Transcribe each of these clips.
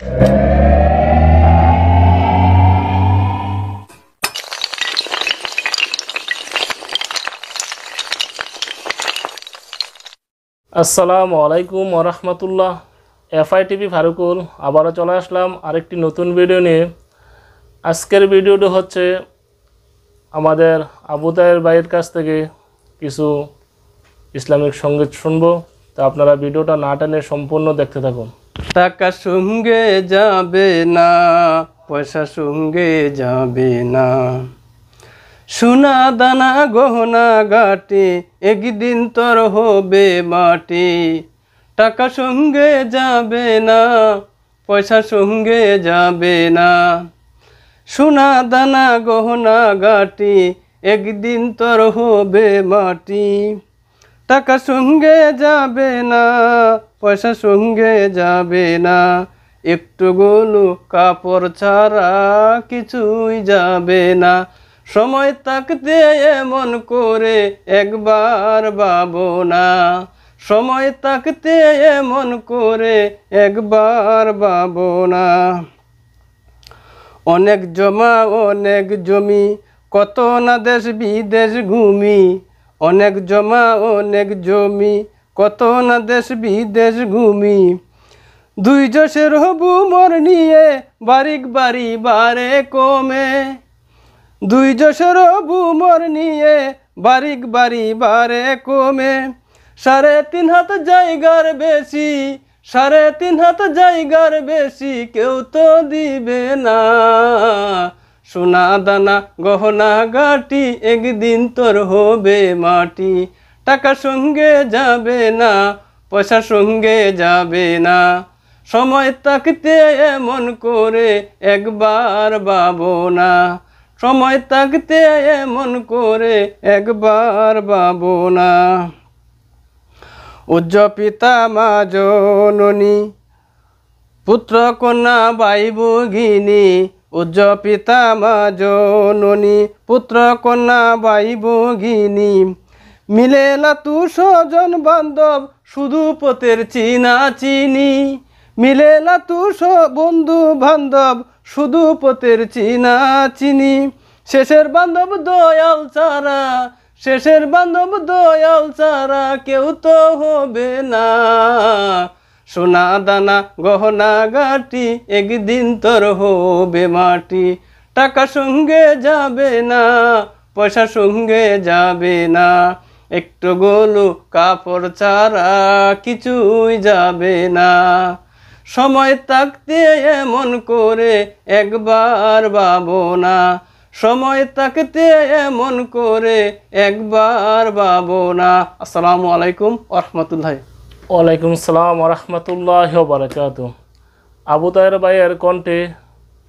আসসালামু আলাইকুম ওয়া রাহমাতুল্লাহ। এফআই টিভি ফারুকুল আবারও চলে আসলাম আরেকটি নতুন ভিডিও নিয়ে। আজকের ভিডিওটি হচ্ছে আমাদের আবু তাহের ভাইয়ের কাছ থেকে কিছু ইসলামিক সঙ্গীত শুনবো। তো আপনারা ভিডিওটা না টেনে সম্পূর্ণ দেখতে থাকুন। টাকা সঙ্গে যাবে না, পয়সা সঙ্গে যাবে না, সোনা দানা গহনা গাটি একদিন তোর হবে মাটি। টাকা সঙ্গে যাবে না, পয়সা সঙ্গে যাবে না, সোনা দানা গহনা গাটি একদিন তোর হবে মাটি। টাকা সঙ্গে যাবে না, পয়সা সঙ্গে যাবে না, একটু গোলু কাপড় ছাড়া কিছুই যাবে না। সময় থাকতে এমন করে একবার ভাবো না, সময় থাকতে এমন করে একবার ভাবো না। অনেক জমা অনেক জমি, কত না দেশ বিদেশ ঘুমি, অনেক জমা অনেক জমি, কত না দেশ বিদেশ ঘুমি। দুই যশের হবু মর নিয়ে বারিক বাড়ি বারে কমে, দুই যশের হবু মর নিয়ে বারিক বাড়ি বারে কমে। 3.5 হাত জায়গার বেশি, 3.5 হাত জায়গার বেশি কেউ তো দিবে না। সোনা দানা গহনা গাটি একদিন তোর হবে মাটি। টাকা সঙ্গে যাবে না, পয়সা সঙ্গে যাবে না, সময় থাকতে এমন করে একবার ভাবো না, সময় থাকতে এমন করে একবার ভাবো না। উজ্জ পিতা মা জননী, পুত্র কন্যা ভাই ভগিনী, উজ্জ পিতা মা জননী, পুত্র কন্যা ভাই ভগিনী। মিলে না তু স্বজন বান্ধব শুধু পথের চিনা চিনি, মিলে না তু বন্ধু বান্ধব শুধু পথের চিনা চিনি। শেষের বান্ধব দয়াল ছাড়া, শেষের বান্ধব দয়াল ছাড়া কেউ তো হবে না। সোনা দানা গহনা গাটি একদিন তোর হবে মাটি। টাকা সঙ্গে যাবে না, পয়সা সঙ্গে যাবে না, একটু গোলু কাপড় ছাড়া কিছুই যাবে না। সময় থাকতে এমন করে একবার ভাবো না, সময় থাকতে এমন করে একবার ভাবো না। আসসালামু আলাইকুম ওয়া রাহমাতুল্লাহ। ওয়ালাইকুম আসসালাম ওয়া রাহমাতুল্লাহি ওয়া বারাকাতুহু। আবু তাহের ভাইয়ের কণ্ঠে,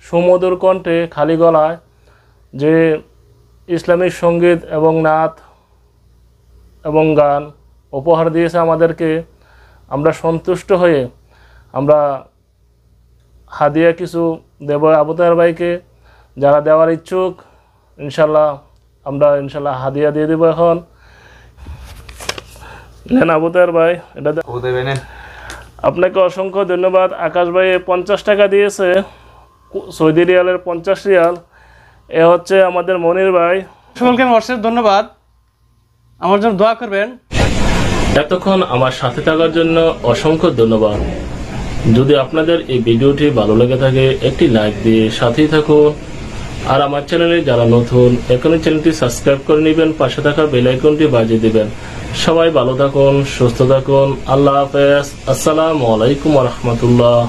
সুমধুর কণ্ঠে, খালি গলায় যে ইসলামিক সঙ্গীত এবং নাত এবং গান উপহার দিয়েছে আমাদেরকে, আমরা সন্তুষ্ট হয়ে আমরা হাদিয়া কিছু দেব আবু তাহের ভাইকে। যারা দেওয়ার ইচ্ছুক ইনশাল্লাহ আমরা ইনশাল্লাহ হাদিয়া দিয়ে দেবো। এখন নেন আবু তাহের ভাই, এটা আপনাকে অসংখ্য ধন্যবাদ। আকাশ ভাই 50 টাকা দিয়েছে, সৌদি রিয়ালের 50 রিয়াল। এ হচ্ছে আমাদের মনির ভাই, সকলকে অশেষ ধন্যবাদ। আমার জন্য দোয়া করবেন। এতক্ষণ আমার সাথে থাকার জন্য অসংখ্য ধন্যবাদ। যদি আপনাদের এই ভিডিওটি ভালো লেগে থাকে একটি লাইক দিয়ে সাথেই থাকুন। আর আমার চ্যানেলে যারা নতুন এখনই চ্যানেলটি সাবস্ক্রাইব করে নেবেন, পাশে থাকা বেল আইকনটি বাজিয়ে দিবেন। সবাই ভালো থাকুন, সুস্থ থাকুন। আল্লাহ হাফেজ। আসসালামু আলাইকুম ওয়া রাহমাতুল্লাহ।